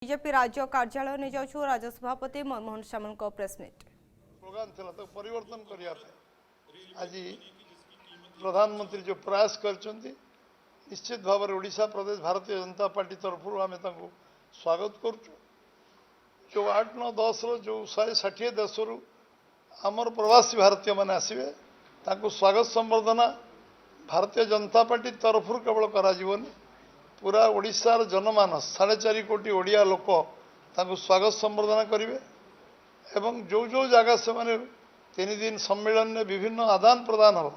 BJP राज्य कार्यालय नहीं जाऊँ राज्य सभापति मनमोहन सामल प्रेसमिट प्रोग्राम था तो परिवर्तन करने आज प्रधानमंत्री जो प्रयास कर निश्चित भाव में ओडिशा प्रदेश भारतीय जनता पार्टी तरफ आम स्वागत करुँ जो 8, 9, 10 जो 160 देश आमर प्रवासी भारतीय मैंने आसवे स्वागत संबर्धना भारतीय जनता पार्टी तरफ केवल करा पूरा ओडिशार जनमानस 4.5 कोटी ओडिया लोक स्वागत संबर्धना करेंगे एवं जो जो जगह से माने 3 दिन सम्मेलन में विभिन्न आदान प्रदान हम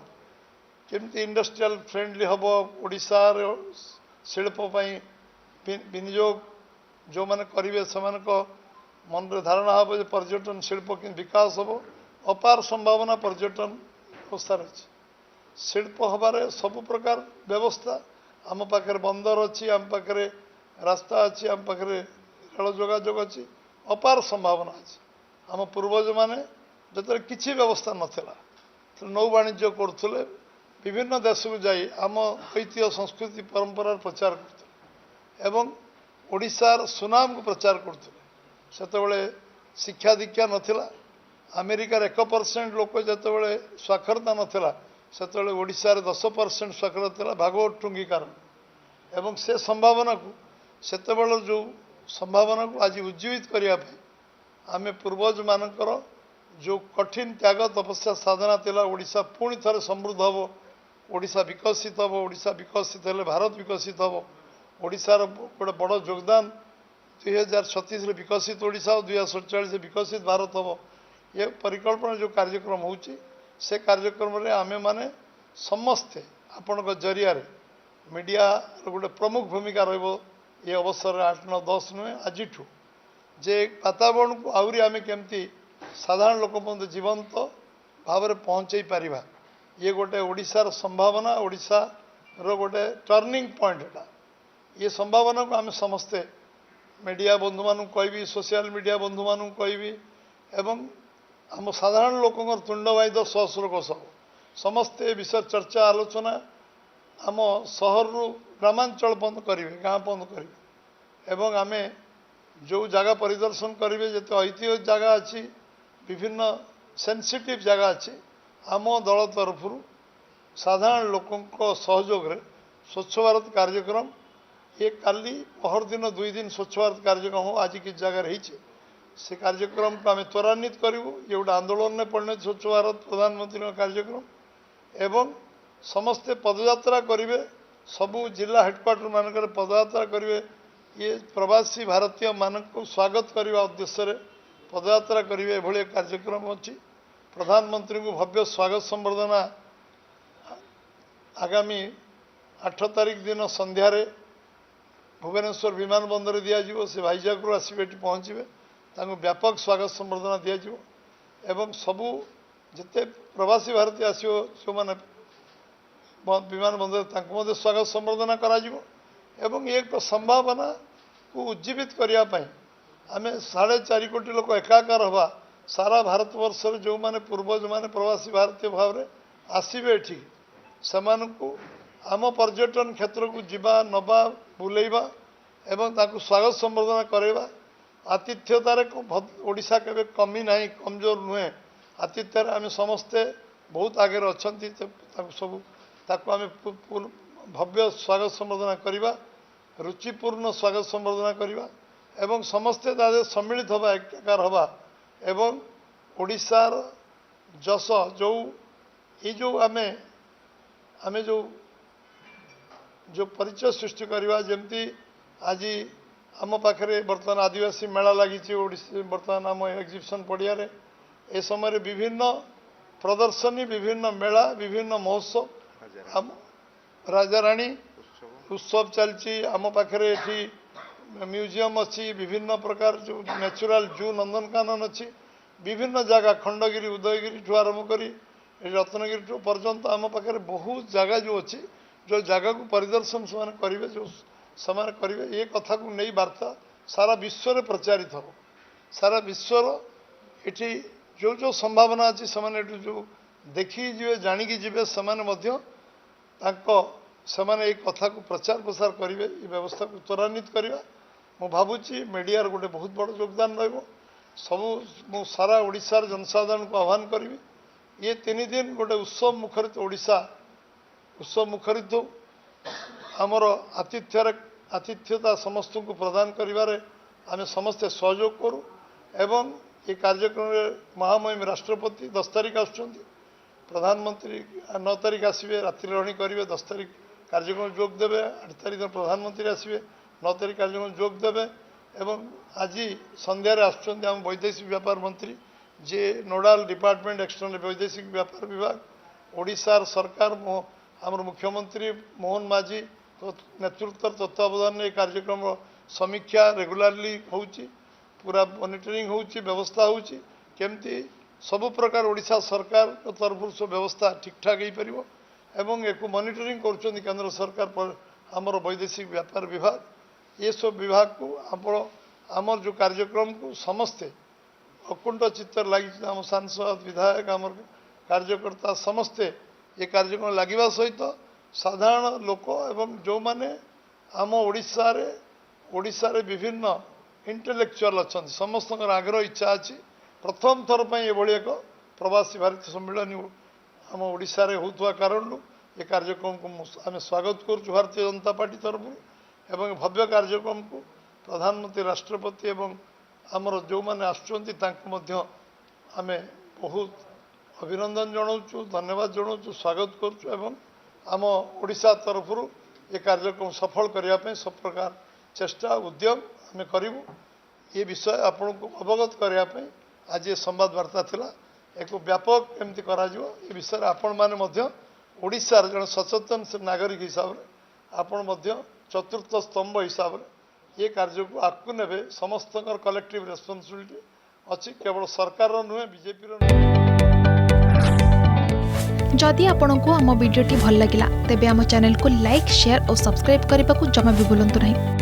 केमती इंडस्ट्रियल फ्रेंडली हम ओडिशार शिल्प विनियोग जो मैंने करेंगे से मन रे धारणा हम पर्यटन शिल्प विकास हम अपार संभावना पर्यटन अवस्था रही शिल्प हबार सब प्रकार व्यवस्था आम पाखे बंदर अच्छी आम पाखे रास्ता अच्छी आम पाखे रेल जोगाजोग अच्छी अपार संभावना अच्छी आम पूर्वज माने जो किसी व्यवस्था नाला नौ वाणिज्य करुले विभिन्न देश को जाई आम ऐतिह्य संस्कृति परंपरार प्रचार करते एवं ओडिशार सुनाम को प्रचार करते सेतबेले शिक्षा दीक्षा नथिला अमेरिकार 1% लोक जितेबाला साक्षरता नथिला सेतबेले ओडिशार 10% साक्षरता था भागवत टुंगी कारण एवं से संभावना को सेतबेले जो संभावना को आज उज्जीवित करने आम पूर्वज मानकर जो कठिन त्याग तपस्या साधना थिला ओडिशा पुणी थे समृद्ध हम ओडिशा विकसित हम ओडिशा विकसित हेले भारत विकसित हम ओडिशार गोटे बड़ योगदान 2036 विकसित ओडिशा 2047 विकसित भारत हम ये परिकल्पना जो कार्यक्रम होची से कार्यक्रम रे आमे माने समस्ते आपण जरिया मीडिया गोटे प्रमुख भूमिका रहिबो ये अवसर 8, 9, 10 नुहे आज जे वातावरण को आहरी आमे केमती साधारण लोक मध्य जीवंत भाव में पहुँचे पारिबा ये गोटे ओडिशार संभावना ओडिशार गोटे टर्निंग पॉइंट एटा ये संभावना को आम समस्ते मीडिया बंधु मानू कहबी सोशल मीडिया बंधु मानू कहबी एवं आम साधारण लोक तुंडवाद सहस्रक सब समस्ते विषय चर्चा आलोचना आम सहर ग्रामांचल बंद करेंगे गाँ बंद करेंगे एवं आम जो जगह परिदर्शन करेंगे जो ऐतिह्य जगह अच्छी विभिन्न सेंसिटिव जगह अच्छी आम दल तरफ साधारण लोकों सहयोग रे स्वच्छ भारत कार्यक्रम ये काली पहर दिन 2 दिन स्वच्छ भारत कार्यक्रम हो आज किस जगह रही से कार्यक्रम को आम त्वरान्वित करूँ ये गोटे आंदोलन में पड़ने स्वच्छ भारत प्रधानमंत्री कार्यक्रम एवं समस्ते पदयात्रा करेंगे सबू जिला हेडक्वार्टर मानक पदयात्रा करेंगे ये प्रवासी भारतीय मानक को स्वागत करने उद्देश्य पदयात्रा करेंगे एभली कार्यक्रम अच्छी प्रधानमंत्री को भव्य स्वागत संबर्धना आगामी 8 तारिख दिन संध्यारे भुवनेश्वर विमान बंदर दिज्व से भाईजाग आसवे पहुँचे व्यापक स्वागत संबर्धना दिज्व एवं सबू जिते प्रवासी भारतीय आसो जो मैंने विमान बंदर स्वागत संबर्धना करा एवं एक संभावना को उज्जीवित करने आम 4.5 कोटी लोक एकाकार हवा सारा भारत वर्ष जो माने पूर्वज माने प्रवासी भारतीय भाव में आसवे एठी को आम पर्यटन क्षेत्र को जीवा नवा बुलेवा एवं ताकू स्वागत संबर्धना करवा आतिथ्यतार ओडिशा केबे कमी ना कमजोर नुहे आतिथ्य आम समस्ते बहुत आगे अच्छा सब आम भव्य स्वागत संबर्धना करवा रुचिपूर्ण स्वागत संबर्धना करवा एवं समस्ते तादे सम्मिलित हवा एकाकार हवा एवं ओडिशार जस जो ये जो आमे आमे जो परिचय सृष्टि करवा जमती आज आम पाखे बर्तमान आदिवासी मेला लगी बर्तमान आम एग्जिबिशन पड़िया ए समय विभिन्न प्रदर्शनी विभिन्न मेला विभिन्न महोत्सव आम राजाराणी उत्सव चलती आम पाखे ये म्यूजियम अच्छी विभिन्न प्रकार जो नेचुरल जू नंदनकानन अच्छी विभिन्न जगह खंडगिरी उदयगिरी ठू आरंभ कर रत्नगिरी पर्यंत आम पाखे बहुत जगह जो अच्छी जो जगह को परिदर्शन से करेंगे जो से करेंगे ये कथा को नहीं वार्ता सारा विश्व में प्रचारित हो सारा विश्वर ये जो जो संभावना अच्छी से जो देखी जी जाणिकी जी से एक कथा को प्रचार प्रसार करेंगे ये व्यवस्था को त्वरान्वित करवा ମୁଁ ଭାବୁଛି ମିଡ଼ିଆର ଗୋଟେ ବହୁତ ବଡ଼ ଯୋଗଦାନ ରହିବ। ସବୁ ମୁଁ ସାରା ଓଡ଼ିଶାର ଜନସାଧାରଣଙ୍କୁ ଆହ୍ୱାନ କରିବି, ଇଏ 3 ଦିନ ଗୋଟେ ଉତ୍ସବ ମୁଖରିତ ଓଡ଼ିଶା ଉତ୍ସବ ମୁଖରିତ ହେଉ। ଆମର ଆତିଥ୍ୟତା ସମସ୍ତଙ୍କୁ ପ୍ରଦାନ କରିବାରେ ଆମେ ସମସ୍ତେ ସହଯୋଗ କରୁ ଏବଂ ଏ କାର୍ଯ୍ୟକ୍ରମରେ ମହାମହିମ ରାଷ୍ଟ୍ରପତି 10 ତାରିଖ ଆସୁଛନ୍ତି, ପ୍ରଧାନମନ୍ତ୍ରୀ 9 ତାରିଖ ଆସିବେ, ରାତ୍ରି ରହଣି କରିବେ, 10 ତାରିଖ କାର୍ଯ୍ୟକ୍ରମ ଯୋଗ ଦେବେ, 8 ତାରିଖ ପ୍ରଧାନମନ୍ତ୍ରୀ ଆସିବେ, 9 ତାରିଖ କାର୍ଯ୍ୟକ୍ରମ ଯୋଗ ଦେବେ ଏବଂ ଆଜି ସନ୍ଧ୍ୟାରେ ଆସୁଛନ୍ତି ଆମ ବୈଦେଶିକ ବ୍ୟାପାର ମନ୍ତ୍ରୀ, ଯିଏ ନୋଡାଲ ଡିପାର୍ଟମେଣ୍ଟ ଏକ୍ସଟର୍ନାଲ ବୈଦେଶିକ ବ୍ୟାପାର ବିଭାଗ, ଓଡ଼ିଶାର ସରକାର ଆମର ମୁଖ୍ୟମନ୍ତ୍ରୀ ମୋହନ ମାଝୀ ନେତୃତ୍ୱର ତତ୍ତ୍ୱାବଧାନରେ ଏ କାର୍ଯ୍ୟକ୍ରମର ସମୀକ୍ଷା ରେଗୁଲାରଲି ହେଉଛି, ପୁରା ମନିଟରିଂ ହେଉଛି, ବ୍ୟବସ୍ଥା ହେଉଛି, କେମିତି ସବୁ ପ୍ରକାର ଓଡ଼ିଶା ସରକାରଙ୍କ ତରଫରୁ ସବୁ ବ୍ୟବସ୍ଥା ଠିକ୍ଠାକ୍ ହୋଇପାରିବ ଏବଂ ଏକୁ ମନିଟରିଂ କରୁଛନ୍ତି କେନ୍ଦ୍ର ସରକାର ଆମର ବୈଦେଶିକ ବ୍ୟାପାର ବିଭାଗ। ଏସବୁ ବିଭାଗକୁ ଆମର ଯେଉଁ କାର୍ଯ୍ୟକ୍ରମକୁ ସମସ୍ତେ ଅକୁଣ୍ଠ ଚିତ୍ତରେ ଲାଗିଛନ୍ତି, ଆମ ସାଂସଦ ବିଧାୟକ ଆମର କାର୍ଯ୍ୟକର୍ତ୍ତା ସମସ୍ତେ ଏ କାର୍ଯ୍ୟକ୍ରମ ଲାଗିବା ସହିତ ସାଧାରଣ ଲୋକ ଏବଂ ଯେଉଁମାନେ ଆମ ଓଡ଼ିଶାରେ ବିଭିନ୍ନ ଇଣ୍ଟେଲେକ୍ଚୁଆଲ ଅଛନ୍ତି, ସମସ୍ତଙ୍କର ଆଗ୍ରହ ଇଚ୍ଛା ଅଛି ପ୍ରଥମ ଥର ପାଇଁ ଏଭଳି ଏକ ପ୍ରବାସୀ ଭାରତୀୟ ସମ୍ମିଳନୀ ଆମ ଓଡ଼ିଶାରେ ହେଉଥିବା କାରଣରୁ ଏ କାର୍ଯ୍ୟକ୍ରମକୁ ଆମେ ସ୍ୱାଗତ କରୁଛୁ ଭାରତୀୟ ଜନତା ପାର୍ଟି ତରଫରୁ ଏବଂ ଭବ୍ୟ କାର୍ଯ୍ୟକ୍ରମକୁ ପ୍ରଧାନମନ୍ତ୍ରୀ ରାଷ୍ଟ୍ରପତି ଏବଂ ଆମର ଯେଉଁମାନେ ଆସୁଛନ୍ତି ତାଙ୍କୁ ମଧ୍ୟ ଆମେ ବହୁତ ଅଭିନନ୍ଦନ ଜଣାଉଛୁ, ଧନ୍ୟବାଦ ଜଣାଉଛୁ, ସ୍ୱାଗତ କରୁଛୁ ଏବଂ ଆମ ଓଡ଼ିଶା ତରଫରୁ ଏ କାର୍ଯ୍ୟକ୍ରମ ସଫଳ କରିବା ପାଇଁ ସବୁ ପ୍ରକାର ଚେଷ୍ଟା ଉଦ୍ୟମ ଆମେ କରିବୁ। ଏ ବିଷୟ ଆପଣଙ୍କୁ ଅବଗତ କରିବା ପାଇଁ ଆଜି ଏ ସମ୍ବାଦ ବାର୍ତ୍ତା ଥିଲା। ଏକୁ ବ୍ୟାପକ କେମିତି କରାଯିବ ଏ ବିଷୟରେ ଆପଣମାନେ ମଧ୍ୟ ଓଡ଼ିଶାର ଜଣେ ସଚେତନ ନାଗରିକ ହିସାବରେ ଆପଣ ମଧ୍ୟ ଚତୁର୍ଥ ସ୍ତମ୍ଭ ହିସାବରେ ଏ କାର୍ଯ୍ୟକୁ ଆଗକୁ ନେବେ। ସମସ୍ତଙ୍କର କଲେକ୍ଟିଭ୍ ରେସ୍ପନ୍ସିବିଲିଟି ଅଛି, କେବଳ ସରକାରର ନୁହେଁ, ବିଜେପିର ନୁହେଁ। जदि आपंक आम भिडी भल लगा तेब आम चैनल को लाइक, शेयर और सब्सक्राइब करने को जमा भी भूलु नहीं।